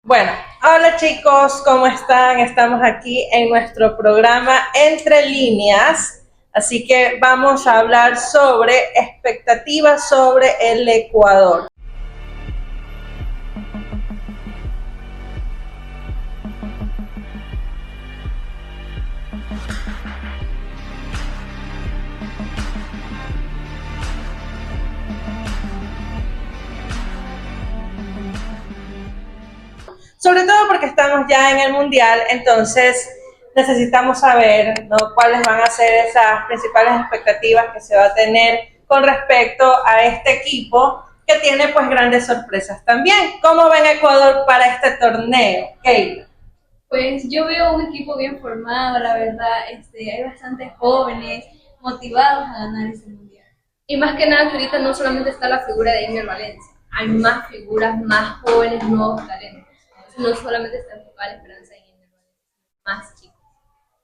Bueno, hola chicos, ¿cómo están? Estamos aquí en nuestro programa Entre Líneas, así que vamos a hablar sobre expectativas sobre el Ecuador. Sobre todo porque estamos ya en el Mundial, entonces necesitamos saber, ¿no?, cuáles van a ser esas principales expectativas que se va a tener con respecto a este equipo que tiene pues grandes sorpresas también. ¿Cómo ven Ecuador para este torneo, Keila? Pues yo veo un equipo bien formado, la verdad, hay bastantes jóvenes motivados a ganar este mundial. Y más que nada que ahorita no solamente está la figura de Inger Valencia, hay más figuras, más jóvenes, nuevos talentos. Entonces no solamente está enfocada la esperanza en Inger Valencia, más chicos.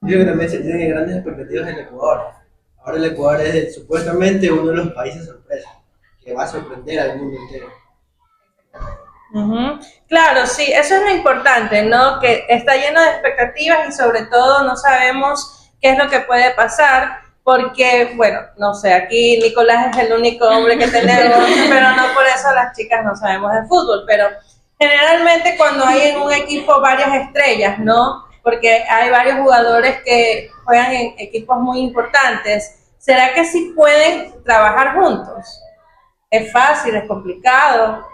Yo creo que también se tienen grandes expectativas en Ecuador. Ahora el Ecuador es supuestamente uno de los países sorpresa, que va a sorprender al mundo entero. Uh-huh. Claro, sí, eso es lo importante, ¿no? Que está lleno de expectativas y sobre todo no sabemos qué es lo que puede pasar, porque, bueno, no sé, aquí Nicolás es el único hombre que tenemos, pero no por eso las chicas no sabemos de fútbol, pero generalmente cuando hay en un equipo varias estrellas, ¿no? Porque hay varios jugadores que juegan en equipos muy importantes, ¿será que sí pueden trabajar juntos? ¿Es fácil, es complicado?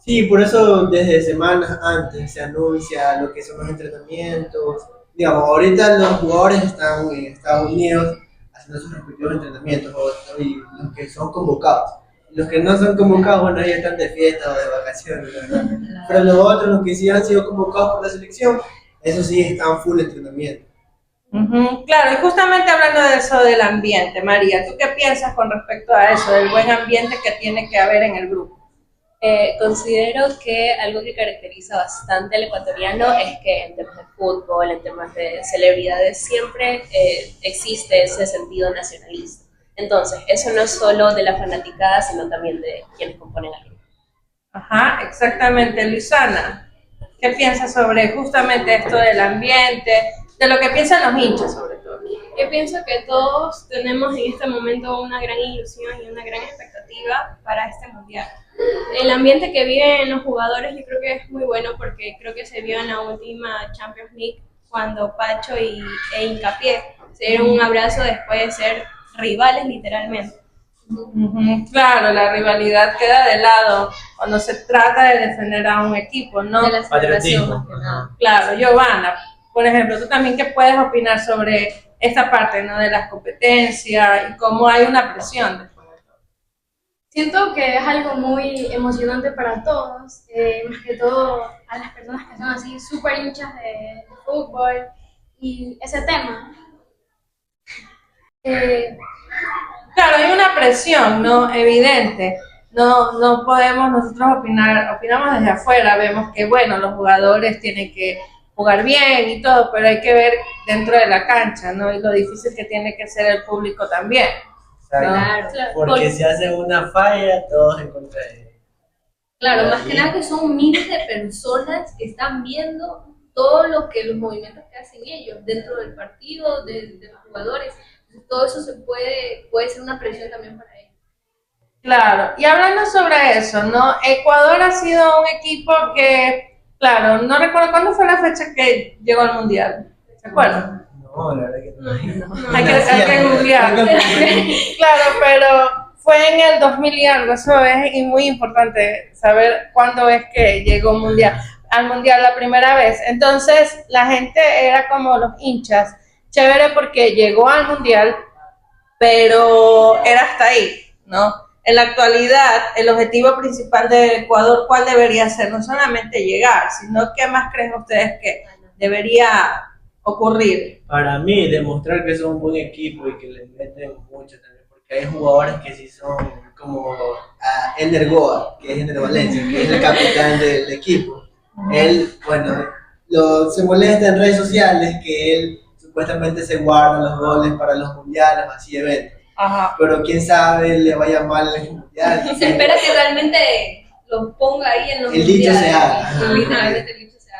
Sí, por eso desde semanas antes se anuncia lo que son los entrenamientos. Digamos, ahorita los jugadores están en Estados Unidos haciendo sus respectivos entrenamientos y los que son convocados. Los que no son convocados, bueno, ellos están de fiesta o de vacaciones, la verdad. Pero los otros, los que sí han sido convocados por la selección, esos sí están full entrenamiento. Uh-huh. Claro, y justamente hablando de eso del ambiente, María, ¿tú qué piensas con respecto a eso, del buen ambiente que tiene que haber en el grupo? Considero que algo que caracteriza bastante al ecuatoriano es que en temas de fútbol, en temas de celebridades, siempre existe ese sentido nacionalista. Entonces, eso no es solo de la fanaticada, sino también de quienes componen el grupo. Ajá, exactamente, Luisana. ¿Qué piensas sobre justamente esto del ambiente, de lo que piensan los hinchas sobre todo? Yo pienso que todos tenemos en este momento una gran ilusión y una gran expectativa para este mundial. El ambiente que viven los jugadores yo creo que es muy bueno porque creo que se vio en la última Champions League cuando Pacho e Hincapié se dieron un abrazo después de ser rivales literalmente. Uh-huh. Claro, la rivalidad queda de lado cuando se trata de defender a un equipo, ¿no? De la celebración más que nada. Claro, Giovanna, por ejemplo, tú también qué puedes opinar sobre esta parte, ¿no?, de las competencias y cómo hay una presión después de todo. Siento que es algo muy emocionante para todos, más que todo a las personas que son así súper hinchas de fútbol y ese tema. Eh, Claro, hay una presión, ¿no?, evidente. No podemos nosotros opinar, opinamos desde afuera, vemos que, bueno, los jugadores tienen que jugar bien y todo, pero hay que ver dentro de la cancha, ¿no? Y lo difícil que tiene que ser el público también, ¿no? Claro, Porque si hace una falla, todos en contra de él. claro, más que nada que son miles de personas que están viendo todos los movimientos que hacen ellos dentro del partido, de los jugadores. Entonces, todo eso puede ser una presión también para ellos. Claro, y hablando sobre eso, ¿no? Ecuador ha sido un equipo que, claro, no recuerdo cuándo fue la fecha que llegó al Mundial, ¿se acuerdan? No, la verdad que no. Hay que googlear. Claro, pero fue en el 2000 y algo, eso es y muy importante saber cuándo es que llegó al mundial la primera vez. Entonces, la gente era como los hinchas, chévere porque llegó al mundial, pero era hasta ahí, ¿no? En la actualidad, el objetivo principal de Ecuador, ¿cuál debería ser? No solamente llegar, sino ¿qué más creen ustedes que debería ocurrir? Para mí, demostrar que son un buen equipo y que le meten mucho también, porque hay jugadores que sí son como Ender Goa, que es Ender Valencia, que es el capitán del equipo. Él, bueno, se molesta en redes sociales que él supuestamente se guarda los goles para los mundiales, así eventos. Ajá. Pero quién sabe, le vaya mal en el mundial. Se espera que realmente los ponga ahí en los El dicho mundiales. se haga. Literalmente el dicho se haga.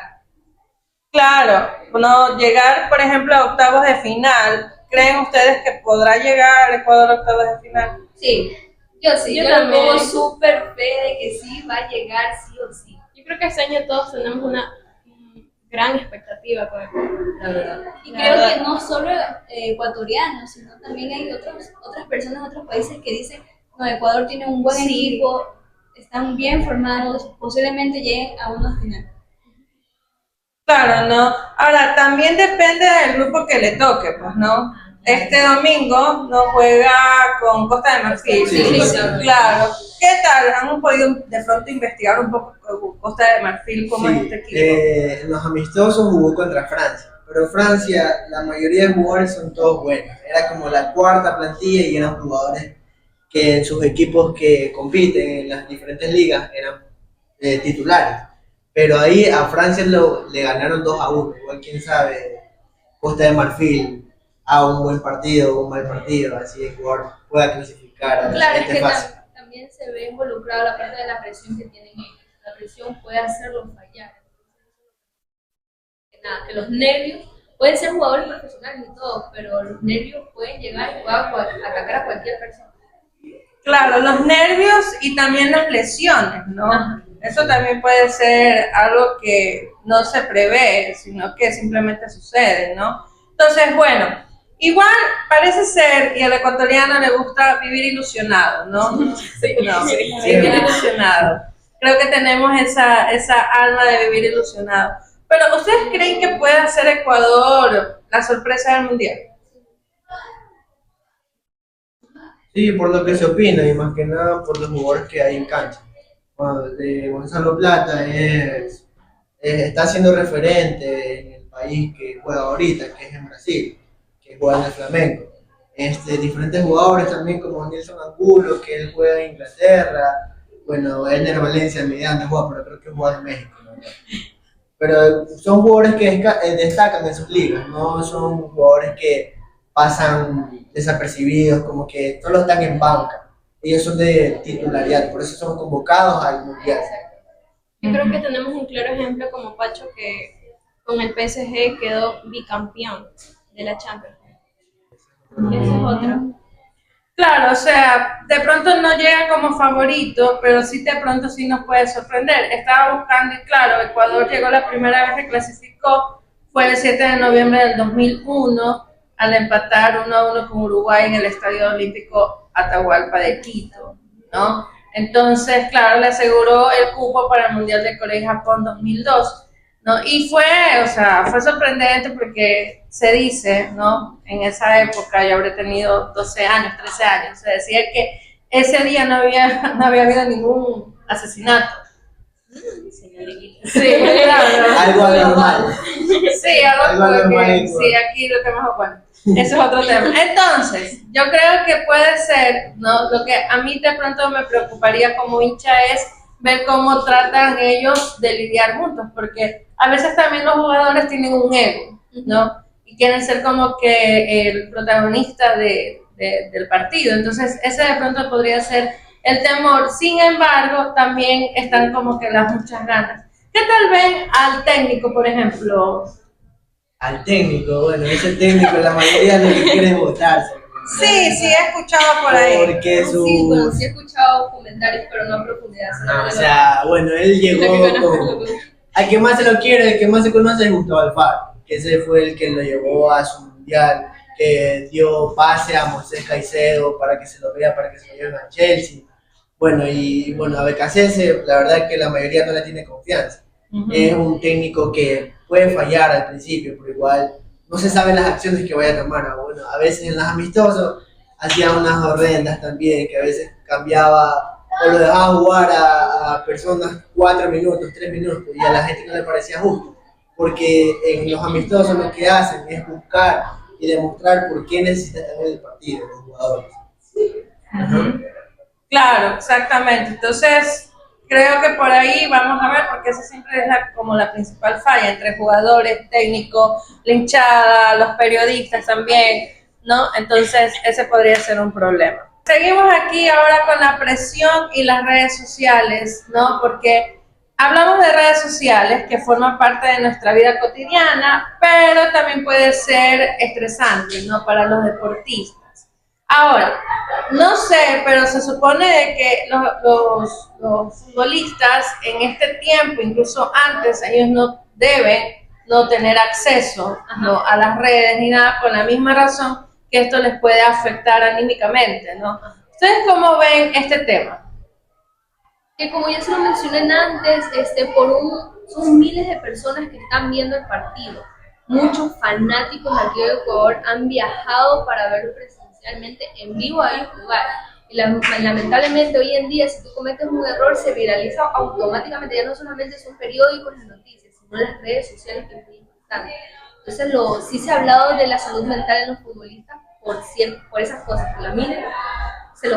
Claro, no llegar, por ejemplo, a octavos de final. ¿Creen ustedes que podrá llegar Ecuador a octavos de final? Sí, yo sí, Yo yo le también. pongo súper fe de que sí va a llegar sí o sí, Yo creo que este año todos tenemos una gran expectativa con Ecuador. la verdad. Y La creo verdad. que no solo ecuatorianos, sino también hay otras personas de otros países que dicen, no, Ecuador tiene un buen Sí. equipo, están bien formados, posiblemente lleguen a una final. Claro, ¿no? Ahora, también depende del grupo que le toque, pues, ¿no? Este domingo no juega con Costa de Marfil. Sí, Claro. ¿Qué tal? ¿Han podido de pronto investigar un poco con Costa de Marfil cómo es Sí, este equipo? los amistosos jugó contra Francia, pero Francia, la mayoría de jugadores son todos buenos. Era como la cuarta plantilla y eran jugadores que en sus equipos que compiten en las diferentes ligas eran titulares. Pero ahí a Francia le ganaron 2-1. Igual quién sabe, Costa de Marfil a un buen partido o un mal partido, así el jugador pueda clasificar a la Claro, es siguiente que fase. también se ve involucrado la parte de la presión que tienen ellos. La presión puede hacerlo fallar. Que nada, que los nervios, pueden ser jugadores profesionales y todo, pero los nervios pueden llegar y pueden atacar a cualquier persona. Claro, los nervios y también las lesiones, ¿no? Ajá. Eso también puede ser algo que no se prevé, sino que simplemente sucede, ¿no? Entonces, bueno, igual parece ser, y al ecuatoriano le gusta vivir ilusionado, ¿no? Sí, no, vivir ilusionado. Creo que tenemos esa alma de vivir ilusionado. Pero, ¿ustedes creen que puede ser Ecuador la sorpresa del Mundial? Sí, por lo que se opina y más que nada por los jugadores que hay en cancha. Bueno, de Gonzalo Plata está siendo referente en el país que juega ahorita, que es en Brasil, que juega en el Flamengo. Diferentes jugadores también como Nelson Angulo, que él juega en Inglaterra. Bueno, Ener Valencia, mediante juega, pero creo que juega en México, ¿no? Pero son jugadores que destacan en sus ligas, no son jugadores que pasan desapercibidos, como que solo están en banca. Ellos son de titularidad, por eso son convocados al Mundial. Yo creo que tenemos un claro ejemplo como Pacho que con el PSG quedó bicampeón de la Champions. Esa es otra. Claro, o sea, de pronto no llega como favorito, pero sí de pronto sí nos puede sorprender. Estaba buscando y claro, Ecuador llegó la primera vez que clasificó, fue el 7 de noviembre del 2001, al empatar 1-1 con Uruguay en el Estadio Olímpico Atahualpa de Quito, ¿no? Entonces, claro, le aseguró el cupo para el Mundial de Corea y Japón 2002. ¿No? Y fue, o sea, fue sorprendente porque se dice, ¿no? En esa época yo habré tenido 12 años, 13 años, se decía que ese día no había habido ningún asesinato. Sí, claro. Algo anormal. Sí, algo Algo como que, anormal. sí, aquí lo que mejor, bueno, eso es otro tema. Entonces, yo creo que puede ser, ¿no? Lo que a mí de pronto me preocuparía como hincha es ver cómo tratan ellos de lidiar juntos, porque a veces también los jugadores tienen un ego, ¿no? Y quieren ser como que el protagonista del partido. Entonces, ese de pronto podría ser el temor. Sin embargo, también están como que las muchas ganas. ¿Qué tal ven al técnico, por ejemplo? Al técnico, bueno, ese técnico la mayoría lo que quiere es votarse. Sí, he escuchado por ahí. Porque Sí, bueno, sí he escuchado comentarios, pero no a profundidad. O sea, bueno, él llegó con... Al que más se lo quiere, el que más se conoce es Gustavo Alfaro, que ese fue el que lo llevó a su mundial, que dio pase a Moisés Caicedo para que se lo vea, para que se lo lleven a Chelsea. Bueno, y bueno, a Becasese, la verdad es que la mayoría no le tiene confianza. Es un técnico que puede fallar al principio, pero igual no se saben las acciones que vaya a tomar. Bueno, a veces en los amistosos hacía unas horrendas también, que a veces cambiaba o lo dejaba jugar a personas 4 minutos, 3 minutos, y a la gente no le parecía justo, porque en los amistosos lo que hacen es buscar y demostrar por qué necesita también el partido, los jugadores. Claro, exactamente. Entonces, creo que por ahí vamos a ver, porque esa siempre es como la principal falla entre jugadores, técnicos, la hinchada, los periodistas también, ¿no? Entonces, ese podría ser un problema. Seguimos aquí ahora con la presión y las redes sociales, ¿no? Porque Hablamos de redes sociales que forman parte de nuestra vida cotidiana, pero también puede ser estresante, ¿no? Para los deportistas. Ahora, no sé, pero se supone de que los futbolistas en este tiempo, incluso antes, ellos no deben no tener acceso, ¿no?, a las redes ni nada, por la misma razón que esto les puede afectar anímicamente, ¿no? ¿Ustedes cómo ven este tema? Que como ya se lo mencioné antes, son miles de personas que están viendo el partido. Muchos fanáticos aquí de Ecuador han viajado para verlo presencialmente en vivo a ellos jugar. Y lamentablemente hoy en día, si tú cometes un error, se viraliza automáticamente. Ya no solamente son periódicos las noticias, sino las redes sociales que es muy importante. Entonces, sí se ha hablado de la salud mental en los futbolistas por esas cosas. Que la mina se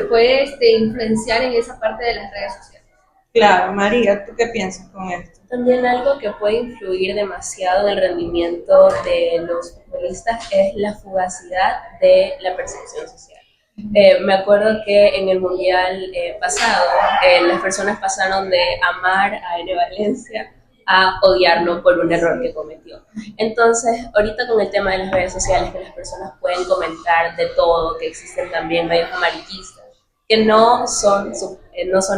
puede influenciar en esa parte de las redes sociales. Claro, María, ¿tú qué piensas con esto? También algo que puede influir demasiado en el rendimiento de los futbolistas es la fugacidad de la percepción social. Me acuerdo que en el mundial pasado, las personas pasaron de amar a Ene Valencia a odiarlo por un error que cometió. Entonces, ahorita con el tema de las redes sociales, que las personas pueden comentar de todo, que existen también medios amarillistas, que no son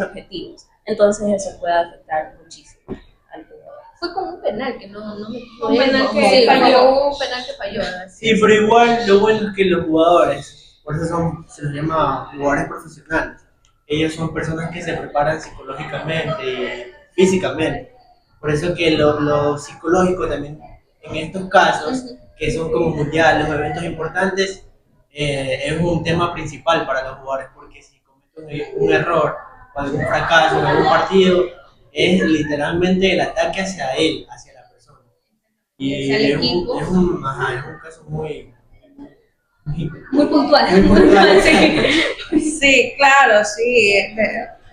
objetivos. Entonces, eso puede afectar muchísimo al jugador. Fue como un penal que no me Un penal que falló. un penal que falló. Sí, pero igual lo bueno es que los jugadores, por eso se los llama jugadores profesionales, ellos son personas que se preparan psicológicamente y físicamente. Por eso que lo psicológico también en estos casos, que son como mundiales o eventos importantes, es un tema principal para los jugadores, porque si cometen un error o algún fracaso en algún partido, es literalmente el ataque hacia él, hacia la persona. Y Hacia el es equipo. es un caso muy Muy muy puntual. Sí, claro, sí.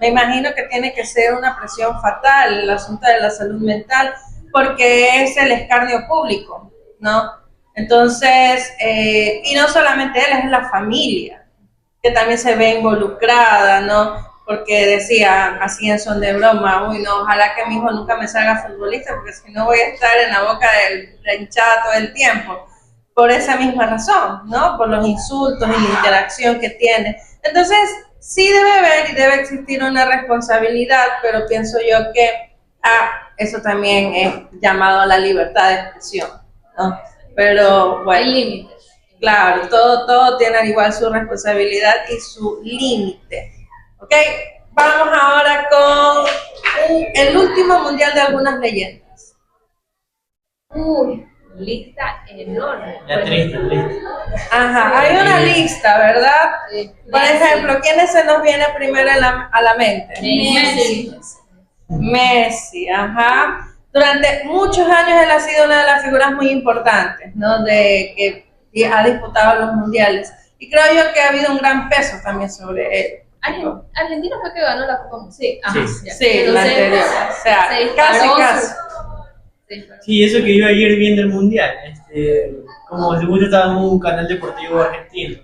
Me imagino que tiene que ser una presión fatal el asunto de la salud mental, porque es el escarnio público, ¿no? Entonces, y no solamente él, es la familia, que también se ve involucrada, ¿no? Porque decía, así en son de broma, uy, no, ojalá que mi hijo nunca me salga futbolista, porque si no voy a estar en la boca de la hinchada todo el tiempo. Por esa misma razón, ¿no? Por los insultos y la interacción que tiene. Entonces, sí debe haber y debe existir una responsabilidad, pero pienso yo que eso también es llamado a la libertad de expresión, ¿no? Pero bueno, Hay límites. claro, todo tiene igual su responsabilidad y su límite. ¿Ok? Vamos ahora con el último mundial de algunas leyendas. Uy, lista enorme. Ya triste. Ajá, hay una lista, ¿verdad? Por ejemplo, ¿quiénes se nos viene primero a la mente? Messi, ajá. Durante muchos años él ha sido una de las figuras muy importantes, ¿no? De que ha disputado los mundiales. Y creo yo que ha habido un gran peso también sobre él. Argentina fue que ganó la Copa Mundial. Sí, ajá. Sí. Ya. Sí, la Entonces, anterior. O sea, se disparó casi. Sí, pero- Sí, eso que yo ayer viendo el mundial, como seguro estaba en un canal deportivo argentino,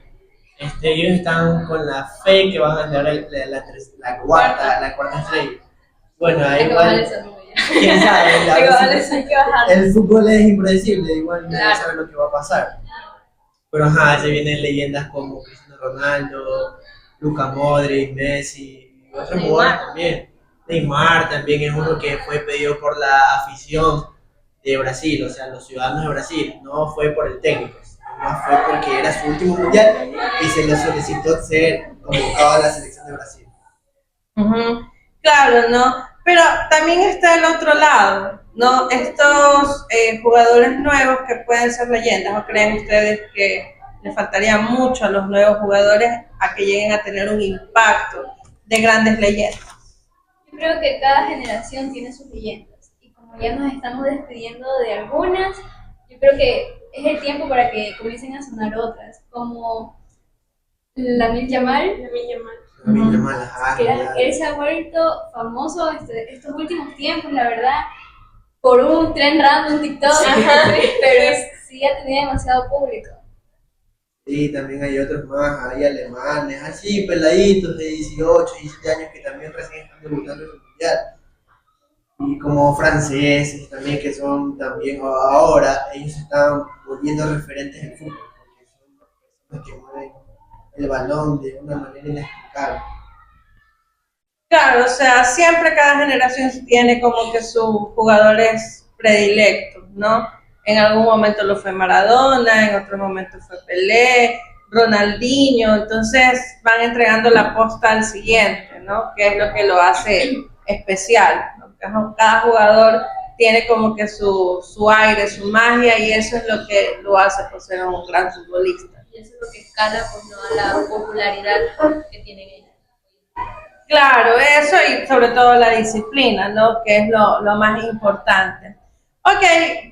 ellos están con la fe que van a ganar la cuarta estrella. Bueno, ahí Hay que bajar igual, esa nube ya. quién sabe, a Hay que ver bajar si- esa, hay que bajar. el fútbol es impredecible, igual nadie Claro. sabe lo que va a pasar. Pero ajá, se vienen leyendas como Cristiano Ronaldo, Luka Modric, Messi, y otros Neymar. jugadores también. Neymar también es uno que fue pedido por la afición de Brasil, o sea, los ciudadanos de Brasil. No fue por el técnico, no fue porque era su último mundial y se le solicitó ser convocado a la selección de Brasil. Ujú. Claro, ¿no? Pero también está el otro lado, ¿no? Estos jugadores nuevos que pueden ser leyendas, ¿o creen ustedes que le faltaría mucho a los nuevos jugadores a que lleguen a tener un impacto de grandes leyendas? Yo creo que cada generación tiene sus leyendas y como ya nos estamos despidiendo de algunas, yo creo que es el tiempo para que comiencen a sonar otras, como Lamine Yamal, Lamine Yamal, ajá, que claro. él se ha vuelto famoso estos últimos tiempos, la verdad, por un tren random TikTok, pero sí ha tenido demasiado público. Sí, también hay otros más, hay alemanes, así peladitos de 18, 17 años que también recién están debutando en el mundial. y como franceses también, que son también ahora, ellos se están volviendo referentes del fútbol, porque son personas que mueven el balón de una manera inexplicable. Claro, o sea, siempre cada generación tiene como que sus jugadores predilectos, ¿no? En algún momento lo fue Maradona, en otro momento fue Pelé, Ronaldinho, entonces van entregando la posta al siguiente, ¿no? Que es lo que lo hace especial, ¿no? Cada jugador tiene como que su aire, su magia y eso es lo que lo hace por ser un gran futbolista. Y eso es lo que escala pues, ¿no? a la popularidad que tienen ellos. Claro, eso y sobre todo la disciplina, ¿no? Que es lo más importante. Ok,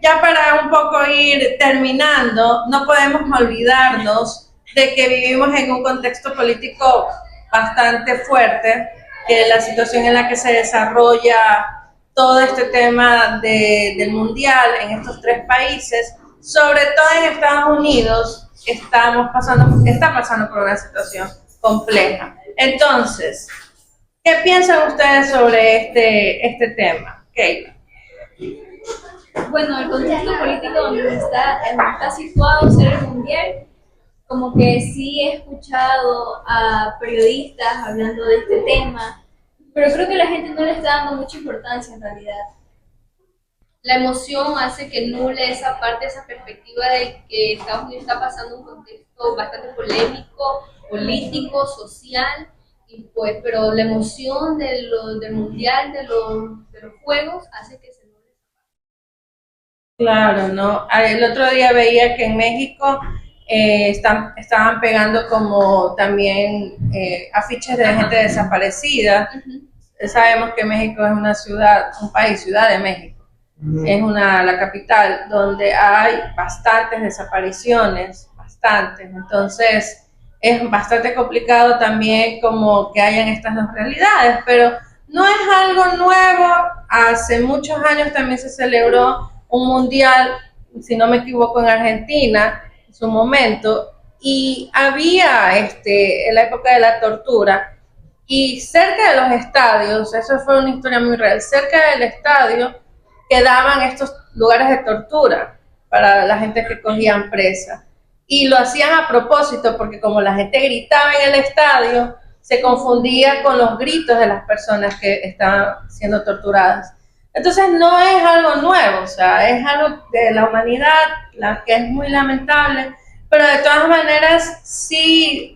ya para un poco ir terminando, no podemos olvidarnos de que vivimos en un contexto político bastante fuerte, que la situación en la que se desarrolla todo este tema del mundial en estos tres países, sobre todo en Estados Unidos, está pasando por una situación compleja. Entonces, ¿qué piensan ustedes sobre este tema, Keila? Bueno, el contexto político donde está situado ser el mundial, como que sí he escuchado a periodistas hablando de este tema, pero creo que la gente no le está dando mucha importancia en realidad. La emoción hace que nule esa parte, esa perspectiva de que Estados Unidos está pasando un contexto bastante polémico, político, social, y pues, pero la emoción del mundial, de los juegos, hace que se nule. Claro, ¿no? El otro día veía que en México estaban pegando como también afiches de gente desaparecida. Sabemos que México es una ciudad, un país, Ciudad de México. Es la capital donde hay bastantes desapariciones, bastantes. Entonces es bastante complicado también como que hayan estas dos realidades, pero no es algo nuevo. Hace muchos años también se celebró un mundial, si no me equivoco, en Argentina, en su momento, y había en la época de la tortura, y cerca de los estadios, eso fue una historia muy real, cerca del estadio quedaban estos lugares de tortura para la gente que cogían presa. Y lo hacían a propósito porque como la gente gritaba en el estadio, se confundía con los gritos de las personas que estaban siendo torturadas. Entonces no es algo nuevo, o sea, es algo de la humanidad, que es muy lamentable, pero de todas maneras sí,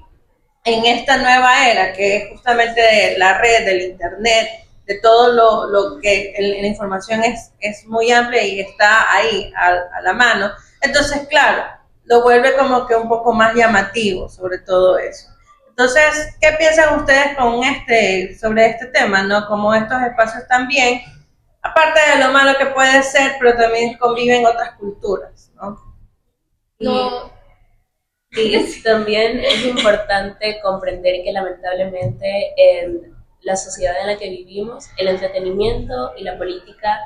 en esta nueva era, que es justamente de la red, del internet, de todo lo que la información es muy amplia y está ahí a la mano. Entonces, claro, lo vuelve como que un poco más llamativo sobre todo eso. Entonces, ¿qué piensan ustedes sobre este tema, no? Como estos espacios también, aparte de lo malo que puede ser, pero también conviven otras culturas, ¿no? No, Y también es importante comprender que lamentablemente en la sociedad en la que vivimos, el entretenimiento y la política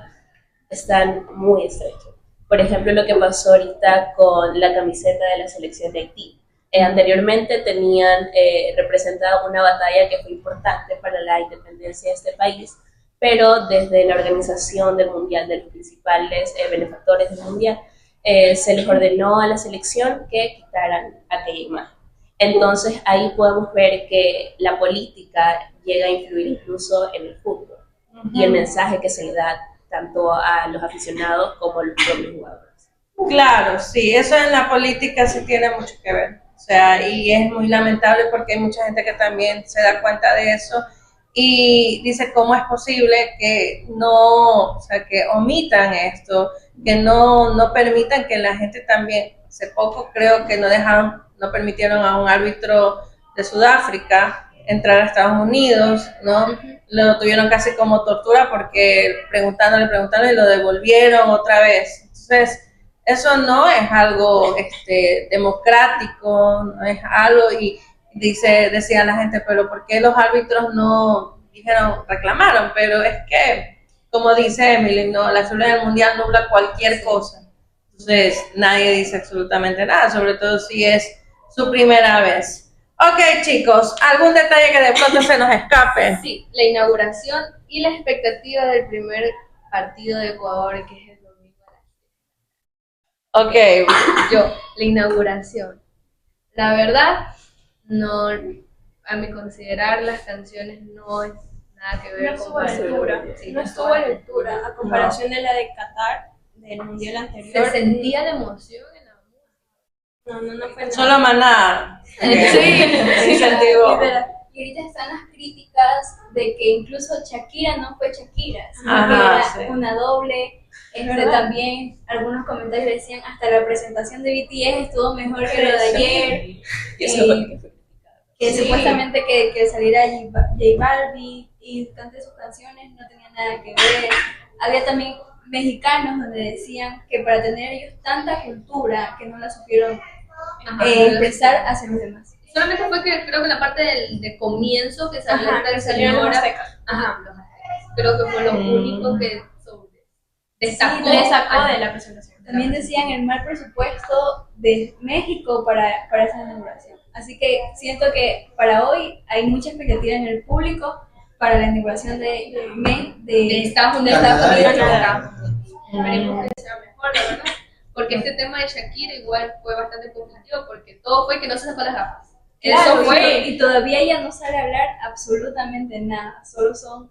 están muy estrechos. Por ejemplo, lo que pasó ahorita con la camiseta de la selección de Haití. Anteriormente tenían representado una batalla que fue importante para la independencia de este país, pero desde la organización del Mundial, de los principales benefactores del Mundial, se les ordenó a la selección que quitaran aquella imagen. Entonces ahí podemos ver que la política llega a influir incluso en el fútbol y el mensaje que se le da tanto a los aficionados como a los propios jugadores. Claro, sí, eso en la política sí tiene mucho que ver. O sea, y es muy lamentable porque hay mucha gente que también se da cuenta de eso y dice cómo es posible que o sea, que omitan esto, que no permitan que la gente también, hace poco creo que no permitieron a un árbitro de Sudáfrica entrar a Estados Unidos, ¿no? Lo tuvieron casi como tortura porque preguntándole y lo devolvieron otra vez. Entonces, eso no es algo democrático, no es algo, y decía la gente, pero ¿por qué los árbitros no reclamaron? Pero es que, como dice Emily, no, la fiebre del mundial nubla cualquier cosa. Entonces, nadie dice absolutamente nada, sobre todo si es su primera vez. Ok, chicos, ¿algún detalle que de pronto se nos escape? sí, la inauguración y la expectativa del primer partido de Ecuador, que es el domingo Ok, la inauguración. La verdad, no, a mi considerar las canciones no es nada que No ver estuvo a la con altura, Sí, no estuvo a la altura, a comparación de la de Qatar, del mundial anterior. Se sentía la emoción en la música. No fue solo Maná. Sí, Incentivó. Y ahorita están las críticas de que incluso Shakira no fue Shakira, sino Ajá, que era sí. una doble. ¿Verdad? También algunos comentarios decían hasta la presentación de BTS estuvo mejor que lo de ayer. Que Sí. supuestamente que saliera J Balvin y cante sus canciones no tenía nada que ver. Había también mexicanos donde decían que para tener ellos tanta cultura que no la supieron Ajá, expresar hacia los demás. solamente fue que creo que la parte de comienzo que salió Ajá, esta que salieron los señora, aztecas. ajá, los aztecas. Creo que fue lo único que destacó. Le sacó de la presentación. También decían el mal presupuesto de México para esa inauguración. Así que siento que para hoy hay mucha expectativa en el público para la inauguración de Estados Unidos, Canadá. Esperemos que sea mejor, la verdad. Porque este tema de Shakira igual fue bastante positivo porque todo fue que no se sacó las gafas. Claro, Eso fue y todavía ella no sale a hablar absolutamente nada, solo son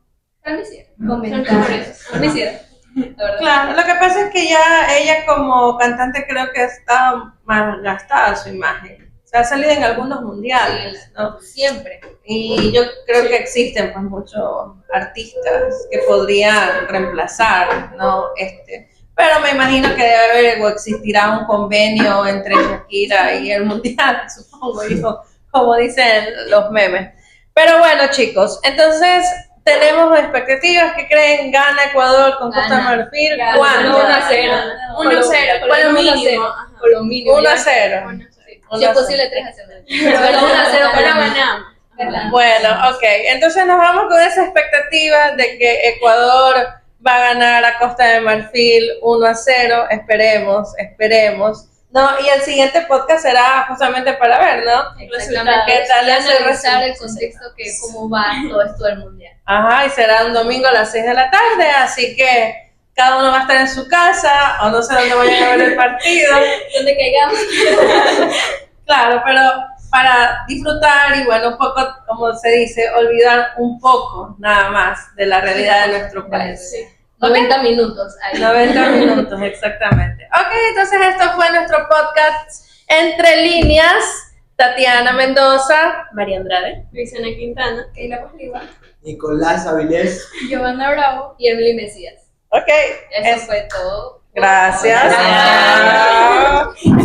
comentarios. la verdad. Claro, lo que pasa es que ya ella como cantante creo que está más gastada su imagen. O sea, ha salido en algunos mundiales, ¿no? Siempre. Y yo creo que existen pues muchos artistas que podrían reemplazar, ¿no? Pero me imagino que debe haber o existirá un convenio entre Shakira y el mundial, supongo yo, como dicen los memes. Pero bueno, chicos, entonces tenemos expectativas. ¿Qué creen? ¿Gana Ecuador con Costa de Gana. Marfil? Gana. ¿Cuánto? 1-0. 1-0, Por lo mínimo. ajá. Por lo mínimo. 1-0. Si es posible 3-0. Pero 1-0, pero ganamos. ¿Verdad? Bueno, ok. Entonces nos vamos con esa expectativa de que Ecuador va a ganar a Costa de Marfil 1-0. Esperemos. No, y el siguiente podcast será justamente para ver, ¿no? Exactamente. ¿Qué tal Y ese analizar el resultado? contexto que cómo va todo esto del mundial. Ajá, y será un domingo a las 6 de la tarde, así que cada uno va a estar en su casa, o no sé dónde vayan a ver el partido. Donde caigamos. Claro, pero para disfrutar y bueno, un poco, como se dice, olvidar un poco nada más de la realidad de nuestro país. Sí. 90 minutos ahí. 90 minutos, exactamente. Ok, entonces esto fue nuestro podcast Entre Líneas. Tatiana Mendoza, María Andrade. Luisana Quintana. Keila Posliva. Nicolás Avilés. Giovanna Bravo. Y Emily Mesías. Ok, Eso fue todo. gracias. Gracias. Chao.